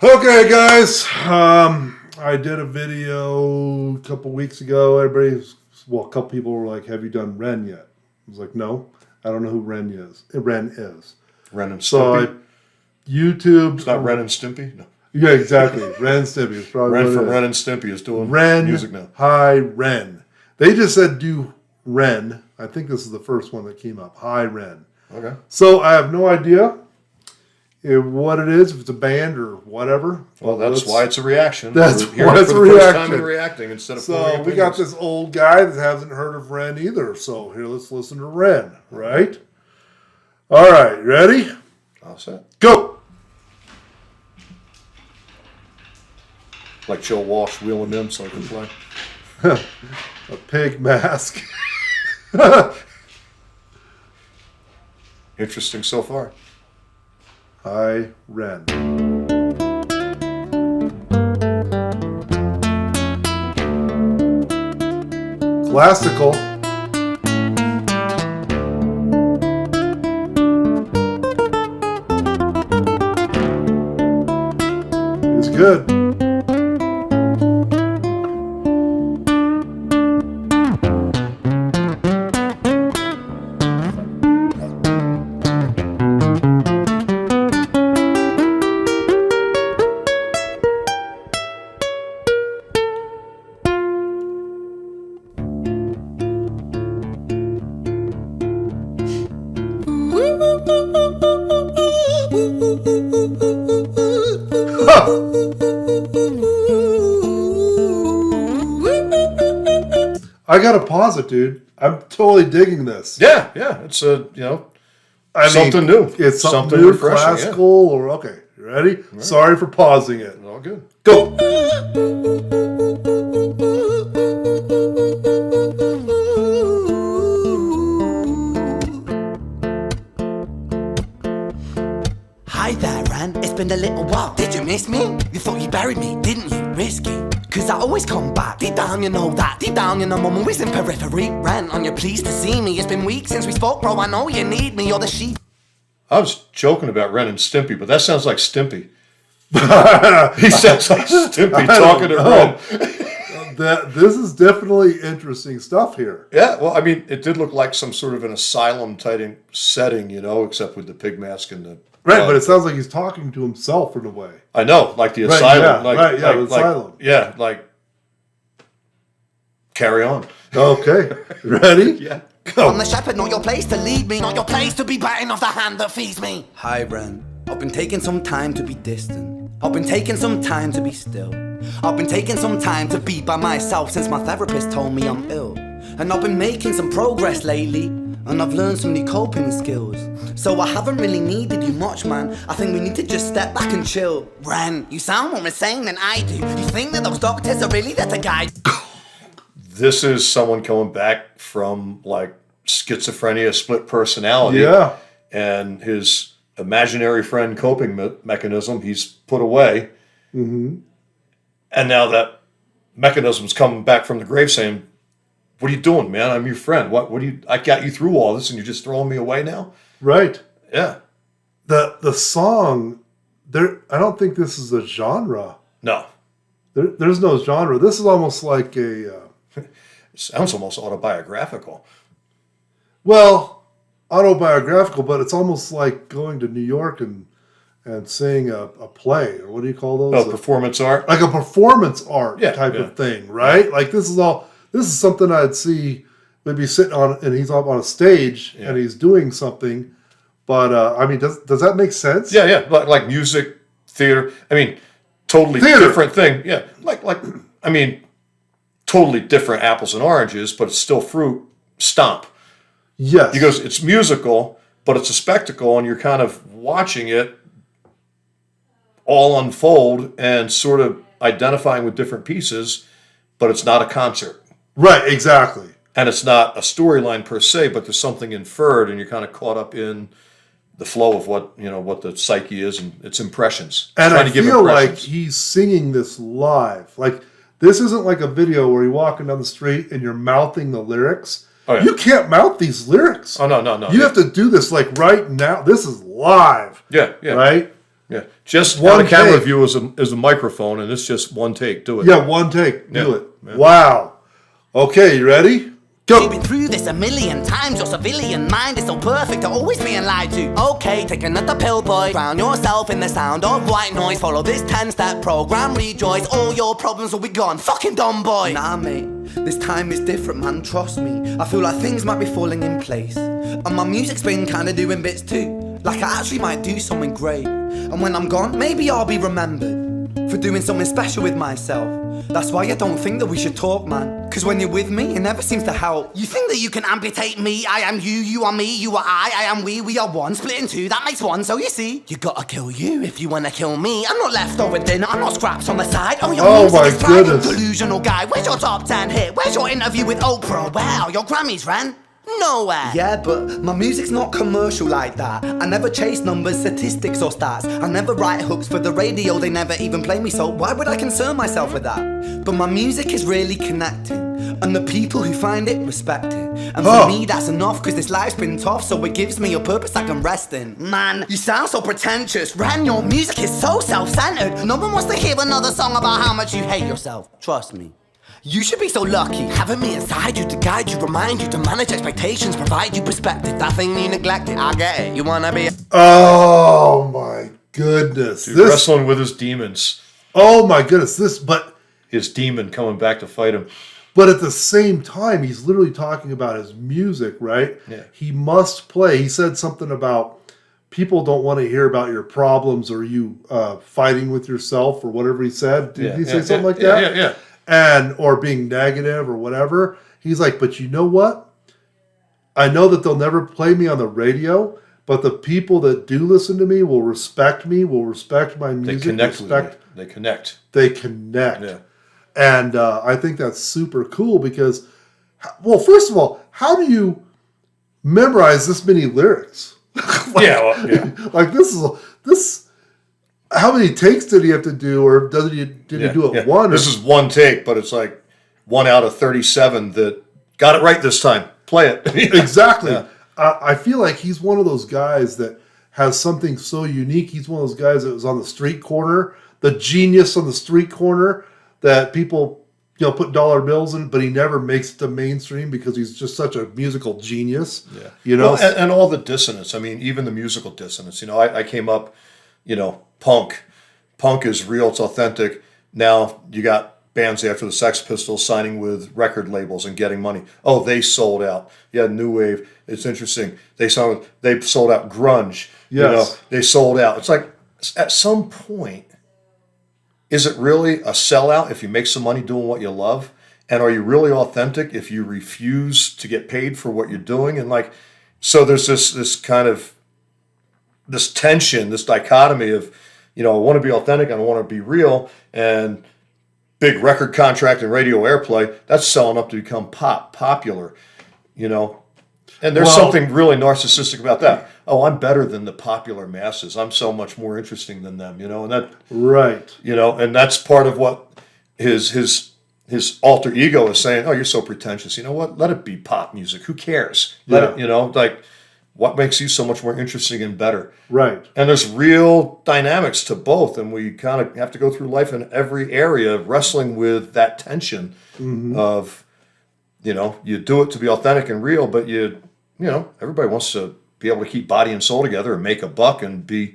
Okay, guys. I did a video a couple weeks ago. A couple people were like, "Have you done Ren yet?" I was like, "No, I don't know who Ren is." Ren and Stimpy. So YouTube. It's not Ren and Stimpy. No. Yeah, exactly. Ren and Stimpy is probably Ren from Ren and Stimpy is doing music now. Ren Hi Ren. They just said do Ren. I think this is the first one that came up. Hi Ren. Okay. So I have no idea what it is, if it's a band or whatever. Well, that's why it's a reaction. That's why it's a reaction. First time reacting instead of so we got this old guy that hasn't heard of Ren either. So here, let's listen to Ren. Right? All right, ready? All set. Go. Like Joe Walsh wheeling in so I can play. A pig mask. Interesting so far. Hi Ren. Classical. It's good. I gotta pause it, dude. I'm totally digging this. Yeah. It's something new. It's something new, refreshing, classical, or okay. You ready? Right. Sorry for pausing it. All good. Go. Hi there, Ren. It's been a little while. Did you miss me? You thought you buried me, didn't you? Risky. Cause I always come back. Deep down you know that. Deep down you know I'm always in periphery. Ren, are you pleased to see me? It's been weeks since we spoke, bro. I know you need me. You're the sheep. I was joking about Ren and Stimpy, but that sounds like Stimpy. He sounds like Stimpy talking to Ren. This is definitely interesting stuff here. Yeah, well, I mean, it did look like some sort of an asylum type setting, except with the pig mask and the... Right, but it sounds like he's talking to himself in a way. I know, like the asylum. The asylum. Yeah, like, carry on. Okay, ready? Yeah. Go. I'm the shepherd, not your place to lead me, not your place to be biting off the hand that feeds me. Hi, Ren. I've been taking some time to be distant. I've been taking some time to be still. I've been taking some time to be by myself since my therapist told me I'm ill. And I've been making some progress lately, and I've learned some new coping skills. So I haven't really needed you much, man. I think we need to just step back and chill. Ren, you sound more insane than I do. You think that those doctors are really there to guide? This is someone coming back from, like, schizophrenia, split personality. Yeah. And his imaginary friend coping mechanism he's put away. Mm-hmm. And now that mechanism's coming back from the grave saying, "What are you doing, man? I'm your friend. What do you? I got you through all this, and you're just throwing me away now." Right. Yeah. The song there. I don't think this is a genre. No. There's no genre. This is almost like a. It sounds almost autobiographical. Well, autobiographical, but it's almost like going to New York and seeing a play, or what do you call those? Oh, performance art. Like a performance art type yeah. of thing, right? Like this is something I'd see maybe sitting on, and he's up on a stage and he's doing something. But I mean, does that make sense? Yeah. Like music, theater. I mean, totally different thing. Yeah. I mean, totally different apples and oranges, but it's still fruit. Stomp. Yes. He goes, it's musical, but it's a spectacle, and you're kind of watching it all unfold and sort of identifying with different pieces, but it's not a concert. Right, exactly. And it's not a storyline per se, but there's something inferred, and you're kind of caught up in the flow of what the psyche is and its impressions. And I feel like he's singing this live. Like, this isn't like a video where you're walking down the street and you're mouthing the lyrics. Oh, yeah. You can't mouth these lyrics. Oh, no. You have to do this like right now. This is live. Yeah. Right? Yeah, just One one camera take. view is a microphone, and it's just one take. Do it. Yeah, one take. Do Yeah. it. Yeah. Wow. Okay, you ready? You've Go. been through this a million times. Your civilian mind is so perfect to always being lied to. Okay, take another pill, boy. Drown yourself in the sound of white noise. Follow this 10-step program. Rejoice. All your problems will be gone. Fucking dumb boy. Nah, mate, this time is different, man, trust me. I feel like things might be falling in place. And my music's been kinda doing bits too. Like I actually might do something great. And when I'm gone, maybe I'll be remembered for doing something special with myself. That's why I don't think that we should talk, man. Cause when you're with me, it never seems to help. You think that you can amputate me? I am you, you are me, you are I am we are one. Split in two, that makes one. So you see, you gotta kill you if you wanna kill me. I'm not leftover dinner, I'm not scraps on the side. Oh, your Oh music my is pride, goodness. delusional guy. Where's your top 10 hit? Where's your interview with Oprah? Where are your Grammys, Ren? Nowhere. Yeah, but my music's not commercial like that. I never chase numbers, statistics or stats. I never write hooks for the radio, they never even play me, so why would I concern myself with that? But my music is really connecting, and the people who find it respect it. And for me that's enough, cause this life's been tough, so it gives me a purpose I can rest in. Man, you sound so pretentious. Ren, your music is so self-centered. No one wants to hear another song about how much you hate yourself. Trust me. You should be so lucky, having me inside you to guide you, remind you to manage expectations, provide you perspective. That thing you neglected, I get it. You wanna be Oh my goodness. Dude, wrestling with his demons. Oh my goodness. His demon coming back to fight him. But at the same time, he's literally talking about his music, right? Yeah. He must play. He said something about people don't want to hear about your problems or you fighting with yourself or whatever he said. Did he say something like that? Yeah. And or being negative or whatever. He's like, but you know what? I know that they'll never play me on the radio, but the people that do listen to me, will respect my music. They connect with me. They connect. Yeah. And I think that's super cool because, well, first of all, how do you memorize this many lyrics? Like this. How many takes did he have to do, or did he do it one? This is one take, but it's like 1 out of 37 that got it right this time. Play it. Exactly. Yeah. I feel like he's one of those guys that has something so unique. He's one of those guys that was on the street corner, the genius on the street corner that people, put dollar bills in, but he never makes it to mainstream because he's just such a musical genius. Yeah. Well, and all the dissonance. I mean, even the musical dissonance. I came up, punk. Punk is real, it's authentic. Now you got bands after the Sex Pistols signing with record labels and getting money. Oh, they sold out. Yeah, new wave. It's interesting. They sold out grunge. Yes. They sold out. It's like at some point, is it really a sellout if you make some money doing what you love? And are you really authentic if you refuse to get paid for what you're doing? And so there's this kind of this tension, this dichotomy of, I want to be authentic, I want to be real, and big record contract and radio airplay, that's selling up to become popular, And there's something really narcissistic about that. Oh, I'm better than the popular masses. I'm so much more interesting than them, and that right. And that's part of what his alter ego is saying. Oh, you're so pretentious. You know what? Let it be pop music. Who cares? Let it, what makes you so much more interesting and better? Right. And there's real dynamics to both, and we kind of have to go through life in every area wrestling with that tension of, you do it to be authentic and real, but everybody wants to be able to keep body and soul together and make a buck and be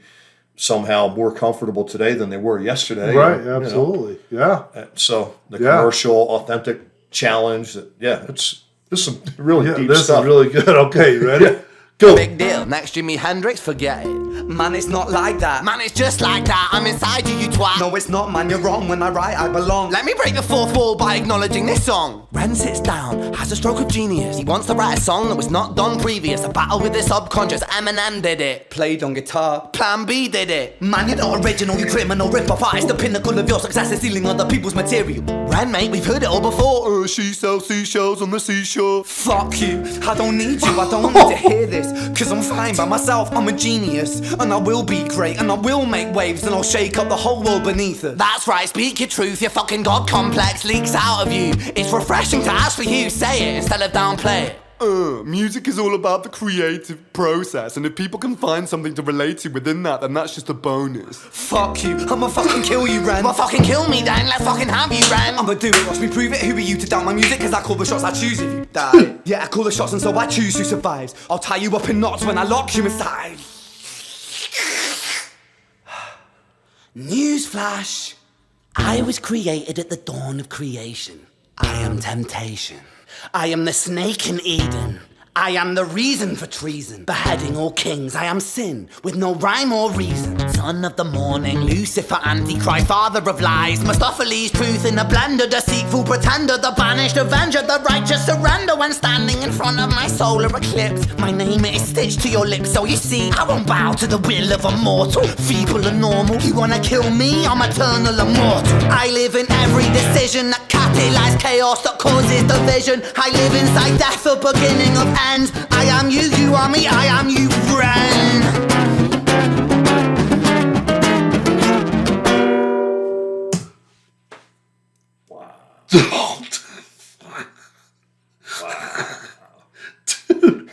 somehow more comfortable today than they were yesterday. Right, absolutely. Yeah. So the commercial, authentic challenge, this is some really deep this stuff. Is really good. Okay, you ready? Go. big deal. Next Jimi Hendrix, forget it. Man, it's not like that. Man, it's just like that. I'm inside you, you twat. No, it's not, man, you're wrong. When I write, I belong. Let me break the fourth wall by acknowledging this song. Ren sits down, has a stroke of genius. He wants to write a song that was not done previous. A battle with the subconscious. Eminem did it. Played on guitar. Plan B did it. Man, you're not original, you criminal rip-off artist. The pinnacle of your success is stealing other people's material. Ren, mate, we've heard it all before. She sells seashells on the seashore. Fuck you, I don't need you, I don't need to hear this. Cause I'm fine by myself, I'm a genius. And I will be great, and I will make waves. And I'll shake up the whole world beneath it. That's right, speak your truth, your fucking God complex leaks out of you. It's refreshing to actually hear you say it instead of downplay it. Music is all about the creative process, and if people can find something to relate to within that, then that's just a bonus. Fuck you, I'ma fucking kill you, Ren. Well, fucking kill me then, let's fucking have you, Ren. I'ma do it, watch me prove it. Who are you to doubt my music? Cause I call the shots, I choose if you die. Yeah, I call the shots and so I choose who survives. I'll tie you up in knots when I lock you inside. Newsflash. I was created at the dawn of creation. I am temptation. I am the snake in Eden. I am the reason for treason. Beheading all kings, I am sin, with no rhyme or reason. Son of the morning, Lucifer, Antichrist, father of lies. Mustopheles, truth in a blender, deceitful pretender, the banished avenger, the righteous surrender when standing in front of my solar eclipse. My name is stitched to your lips, so you see, I won't bow to the will of a mortal. Feeble and normal, you wanna kill me? I'm eternal immortal. I live in every decision that catalyzes chaos, that causes division. I live inside death, the beginning of end. I am you, you are me, I am you, Ren. Wow. Dude,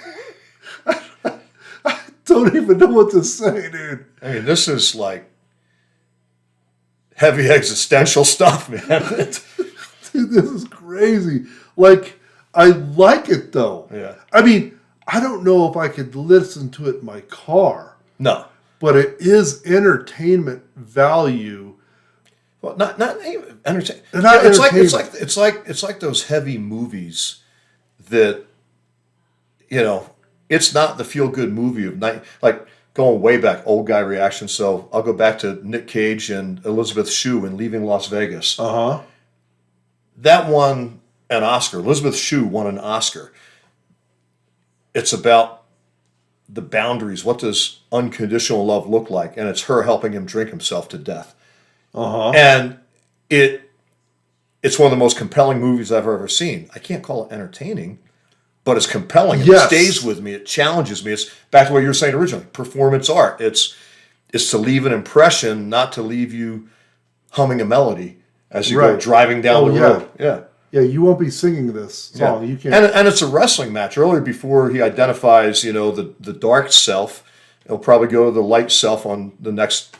I don't even know what to say, dude. I mean, this is like heavy existential stuff, man. Dude, this is crazy. Like, I like it though. Yeah. I mean, I don't know if I could listen to it in my car. No. But it is entertainment value. Well, not even entertain. Not It's like those heavy movies that, you know, it's not the feel good movie of night, like going way back, old guy reaction. So I'll go back to Nick Cage and Elizabeth Shue in Leaving Las Vegas. That won an Oscar. Elizabeth Shue won an Oscar. It's about the boundaries. What does unconditional love look like? And it's her helping him drink himself to death. And it's one of the most compelling movies I've ever seen. I can't call it entertaining, but it's compelling. Yes. It stays with me. It challenges me. It's back to what you were saying originally. Performance art. It's to leave an impression, not to leave you humming a melody as you go driving down the road. Yeah. Yeah, you won't be singing this song. Yeah. You can't. And it's a wrestling match. Earlier, before he identifies, the dark self, he'll probably go to the light self on the next,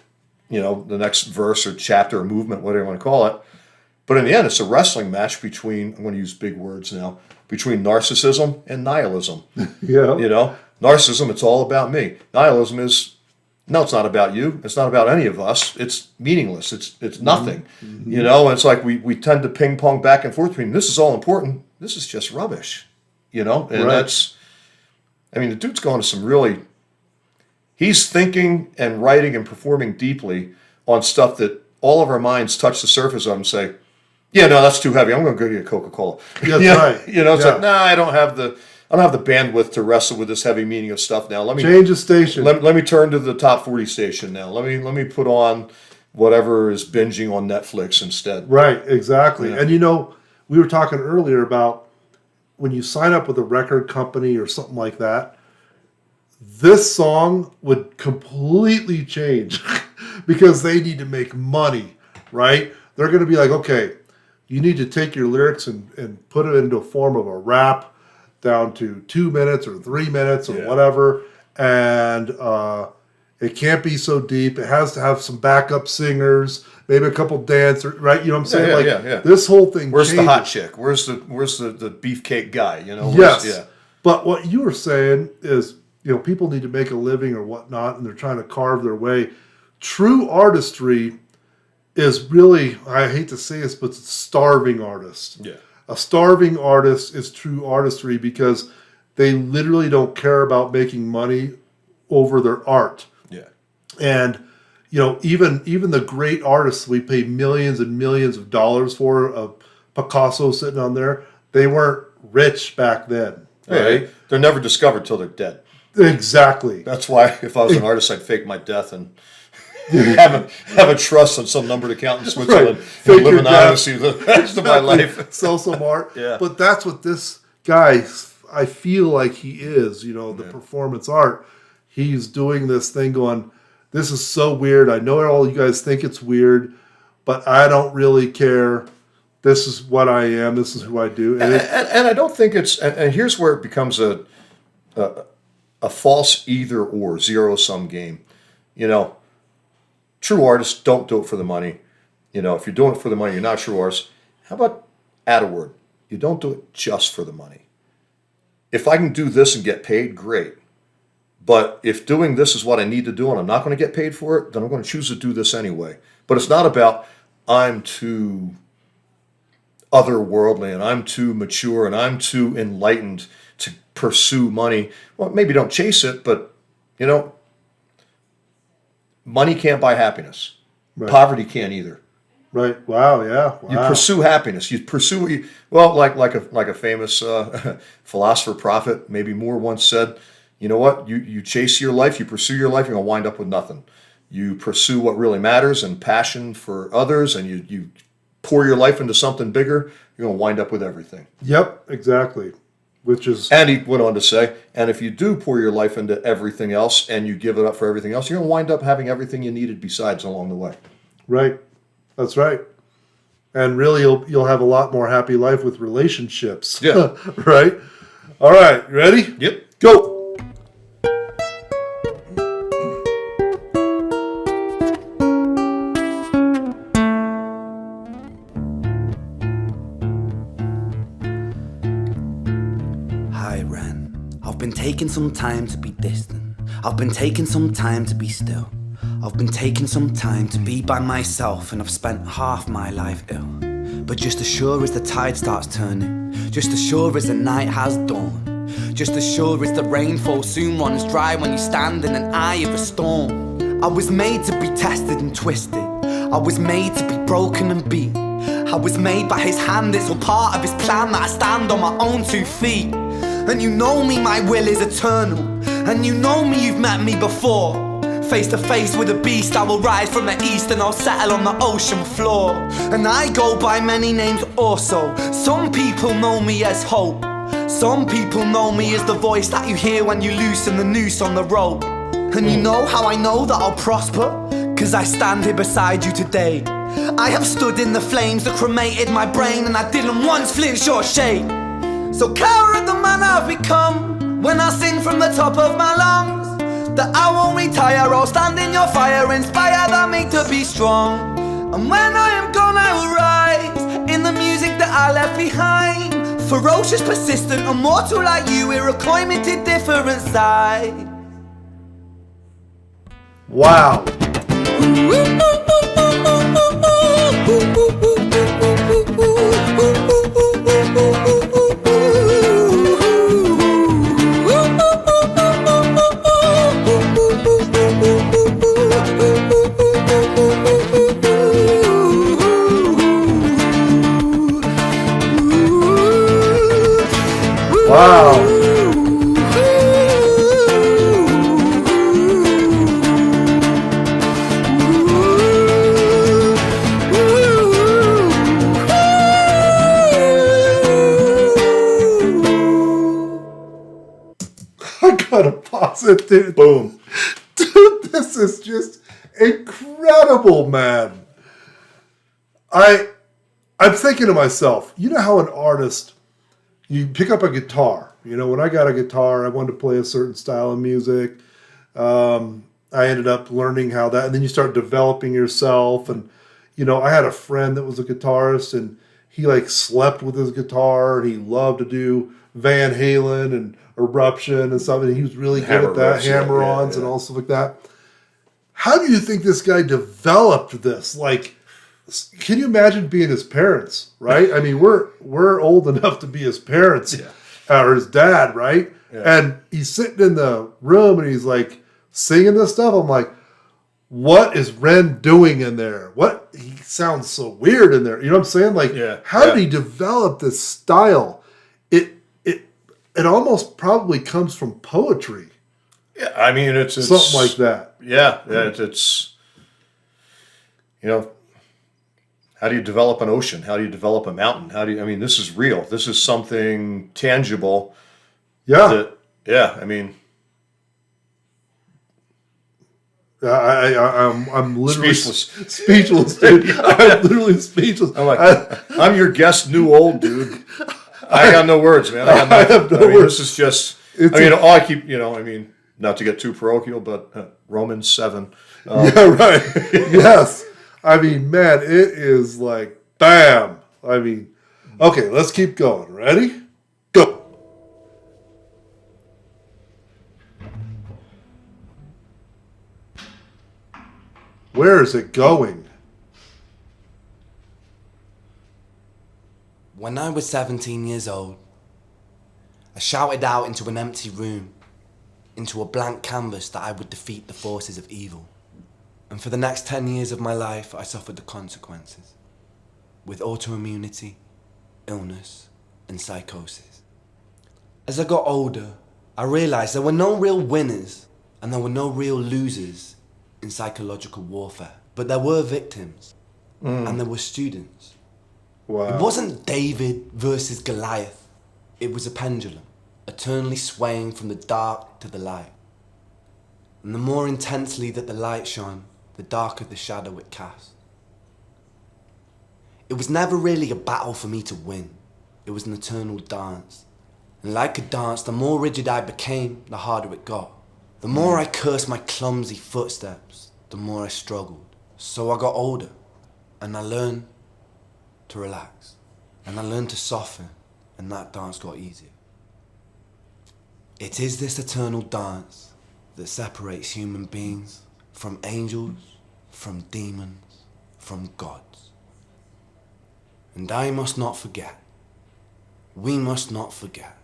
the next verse or chapter or movement, whatever you want to call it. But in the end, it's a wrestling match between, I'm going to use big words now, between narcissism and nihilism. Yeah. Narcissism, it's all about me. Nihilism is, no, it's not about you. It's not about any of us. It's meaningless. It's nothing. And it's like we tend to ping pong back and forth between this is all important. This is just rubbish. And that's, I mean, the dude's going to some really, he's thinking and writing and performing deeply on stuff that all of our minds touch the surface of and say, yeah, no, that's too heavy. I'm going to go get a Coca-Cola. That's right. It's like, nah, I don't have the bandwidth to wrestle with this heavy meaning of stuff now. Let me change the station. Let me turn to the top 40 station now. Let me put on whatever is binging on Netflix instead. Right, exactly. Yeah. And we were talking earlier about when you sign up with a record company or something like that, this song would completely change because they need to make money, right? They're going to be like, okay, you need to take your lyrics and put it into a form of a rap down to 2 minutes or 3 minutes or whatever. And it can't be so deep. It has to have some backup singers, maybe a couple dancers, right? You know what I'm saying? Yeah. This whole thing Where's changes. the hot chick? Where's the beefcake guy? Yes. But what you were saying is, people need to make a living or whatnot, and they're trying to carve their way. True artistry is really, I hate to say this, but it's a starving artist. Yeah. A starving artist is true artistry because they literally don't care about making money over their art. Yeah. And, even the great artists we pay millions and millions of dollars for, Picasso sitting on there, they weren't rich back then. Right? Yeah, they're never discovered till they're dead. Exactly. That's why if I was an artist, I'd fake my death and have a trust on some numbered account in Switzerland and live in honesty the rest of my life. Sell some art. Yeah. But that's what this guy, I feel like he is, the performance art. He's doing this thing going, this is so weird. I know all you guys think it's weird, but I don't really care. this is what I am. This is who I do. And I don't think it's. And here's where it becomes a false either or zero sum game. True artists don't do it for the money. If you're doing it for the money, you're not a true artist. How about add a word? You don't do it just for the money. If I can do this and get paid, great. But if doing this is what I need to do and I'm not going to get paid for it, then I'm going to choose to do this anyway. But it's not about I'm too otherworldly and I'm too mature and I'm too enlightened to pursue money. Well, maybe don't chase it, but, money can't buy happiness. Right. Poverty can't either. Right. Wow. Yeah. Wow. You pursue happiness. You pursue what you, well, like a famous philosopher prophet, maybe Moore once said, you know what? You chase your life, you pursue your life, you're going to wind up with nothing. You pursue what really matters and passion for others, and you pour your life into something bigger, you're going to wind up with everything. Yep, exactly. And he went on to say, and if you do pour your life into everything else and you give it up for everything else, you're going to wind up having everything you needed besides along the way. Right. That's right. And really, you'll have a lot more happy life with relationships. Yeah. Right? All right. You ready? Yep. Go. Hi, Ren. I've been taking some time to be distant. I've been taking some time to be still. I've been taking some time to be by myself, and I've spent half my life ill. But just as sure as the tide starts turning, just as sure as the night has dawned, just as sure as the rainfall soon runs dry when you stand in an eye of a storm. I was made to be tested and twisted. I was made to be broken and beat. I was made by his hand, it's all part of his plan that I stand on my own 2 feet. And you know me, my will is eternal. And you know me, you've met me before. Face to face with a beast, I will rise from the east and I'll settle on the ocean floor. And I go by many names also. Some people know me as hope. Some people know me as the voice that you hear when you loosen the noose on the rope. And you know how I know that I'll prosper? 'Cause I stand here beside you today. I have stood in the flames that cremated my brain, and I didn't once flinch or shake. So care of the man I've become when I sing from the top of my lungs. That I won't retire, I'll stand in your fire, inspired by me to be strong. And when I am gone I will rise in the music that I left behind. Ferocious, persistent, immortal like you, we're a climbing to different sides. Wow. Wow. I gotta pause it, dude. Boom. Dude, this is just incredible, man. I'm thinking to myself, you know how an artist, you pick up a guitar. When I got a guitar, I wanted to play a certain style of music. I ended up learning how that, and then you start developing yourself. And, I had a friend that was a guitarist, and he slept with his guitar, and he loved to do Van Halen and Eruption and stuff, and he was really good at that, hammer-ons and all stuff like that. How do you think this guy developed this? Can you imagine being his parents, right? I mean, we're old enough to be his parents or his dad, right? Yeah. And he's sitting in the room and he's singing this stuff. I'm like, what is Ren doing in there? He sounds so weird in there. You know what I'm saying? How did he develop this style? It almost probably comes from poetry. Yeah, I mean, it's something like that. Yeah, it's how do you develop an ocean? How do you develop a mountain? This is real. This is something tangible. Yeah. I'm literally Speechless. dude. I'm literally speechless. I'm like, I'm your guest, new old dude. I got no words, man. I have no words. This is just. All I keep, not to get too parochial, but Romans 7. Yeah, right. Yes. I mean, man, it is like, bam. I mean, okay, let's keep going. Ready? Go. Where is it going? When I was 17 years old, I shouted out into an empty room, into a blank canvas that I would defeat the forces of evil. And for the next 10 years of my life, I suffered the consequences, with autoimmunity, illness, and psychosis. As I got older, I realized there were no real winners and there were no real losers in psychological warfare, but there were victims and there were students. Wow. It wasn't David versus Goliath. It was a pendulum, eternally swaying from the dark to the light. And the more intensely that the light shone, the darker the shadow it cast. It was never really a battle for me to win. It was an eternal dance. And like a dance, the more rigid I became, the harder it got. The more I cursed my clumsy footsteps, the more I struggled. So I got older, and I learned to relax. And I learned to soften, and that dance got easier. It is this eternal dance that separates human beings from angels, from demons, from gods. And I must not forget, we must not forget,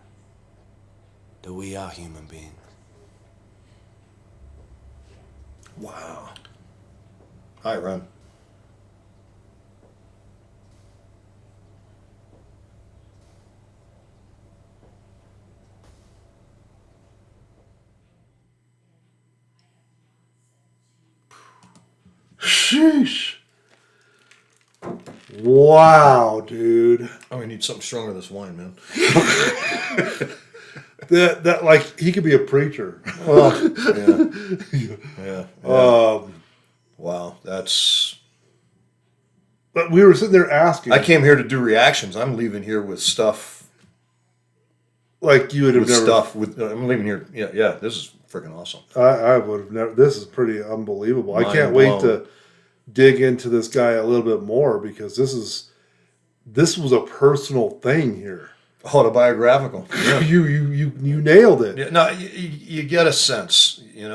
that we are human beings. Wow. Hi, Ren. Sheesh. Wow, dude. Oh, we need something stronger than this wine, man. That like he could be a preacher. Well, yeah. Wow, that's. But we were sitting there asking. I came here to do reactions. I'm leaving here with stuff. Like you would have never. I'm leaving here. Yeah. This is freaking awesome. I would have never. This is pretty unbelievable. I can't wait blown. to dig into this guy a little bit more because this was a personal thing here. Autobiographical. Yeah. You nailed it. Yeah, no, you get a sense, and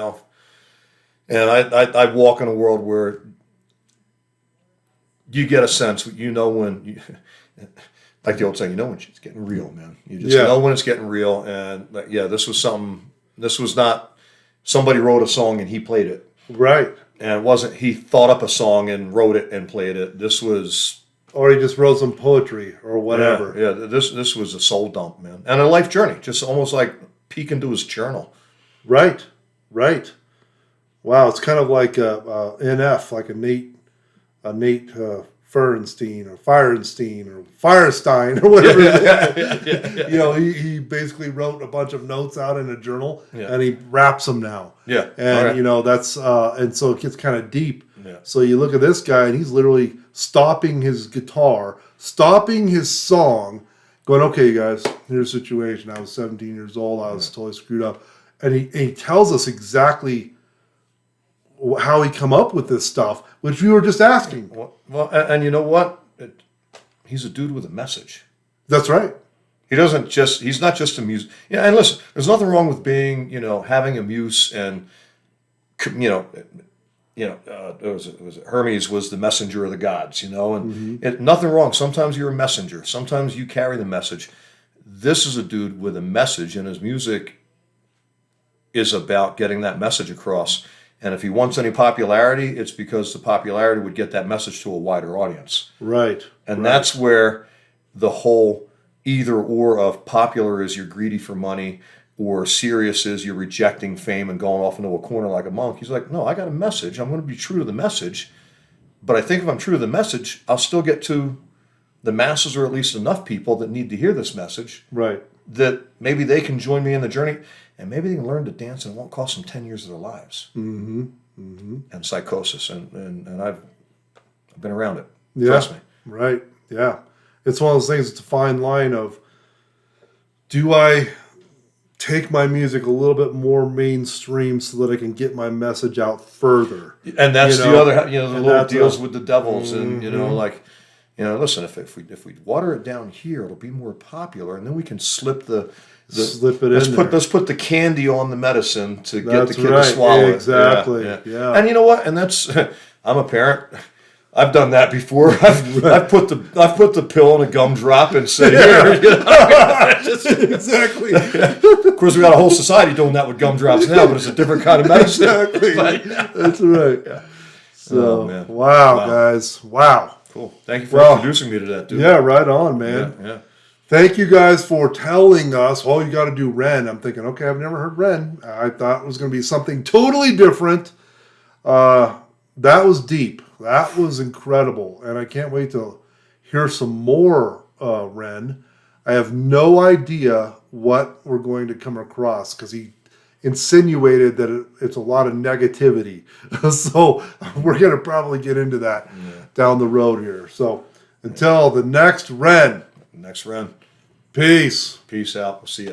I walk in a world where you get a sense, when like the old saying, when it's getting real, man. You just know when it's getting real, and this was something. This was not somebody wrote a song and he played it, right? And it wasn't he thought up a song and wrote it and played it. This was. Or he just wrote some poetry or whatever. Yeah, this was a soul dump, man, and a life journey. Just almost like peek into his journal. Right. Wow, it's kind of like a NF, like a Nate Fernstein or Firestein or Firestein or whatever. Yeah. He basically wrote a bunch of notes out in a journal and he raps them now. Yeah, and that's and so it gets kind of deep. Yeah. So you look at this guy and he's literally stopping his guitar, stopping his song, going, okay, guys, here's the situation. I was 17 years old. I was totally screwed up. And he tells us exactly how he come up with this stuff, which we were just asking. Well, and you know what? He's a dude with a message. That's right. He's not just a muse. Yeah, and listen, there's nothing wrong with being, having a muse and, Hermes was the messenger of the gods, and nothing wrong. Sometimes you're a messenger. Sometimes you carry the message. This is a dude with a message, and his music is about getting that message across. And if he wants any popularity, it's because the popularity would get that message to a wider audience. Right. And that's where the whole either or of popular is you're greedy for money, or serious is you're rejecting fame and going off into a corner like a monk. He's like, no, I got a message. I'm going to be true to the message. But I think if I'm true to the message, I'll still get to the masses, or at least enough people that need to hear this message. Right. That maybe they can join me in the journey, and maybe they can learn to dance and it won't cost them 10 years of their lives. Mm-hmm. and psychosis, and I've been around it. Yeah. Trust me. Right. Yeah. It's one of those things. It's a fine line of, do I take my music a little bit more mainstream so that I can get my message out further? And that's the other, the little deals with the devils, and listen, if we water it down here, it'll be more popular, and then we can slip slip it in there. Let's put the candy on the medicine to get the kid right. to swallow it. Exactly. Yeah. And you know what? And that's I'm a parent. I've done that before. I've put the pill in a gumdrop and said, "Here." Exactly. Of course, we got a whole society doing that with gumdrops now, but it's a different kind of medicine. Exactly. That's right. Yeah. So, man. wow, guys. Wow. Cool. Thank you for introducing me to that, dude. Yeah, right on, man. Yeah. Thank you guys for telling us, you got to do Ren. I'm thinking, okay, I've never heard Ren. I thought it was going to be something totally different. That was deep. That was incredible. And I can't wait to hear some more Ren. I have no idea what we're going to come across because he insinuated that it's a lot of negativity. So we're going to probably get into that down the road here. So until the next Ren. Next Ren. Peace. Peace out. We'll see you.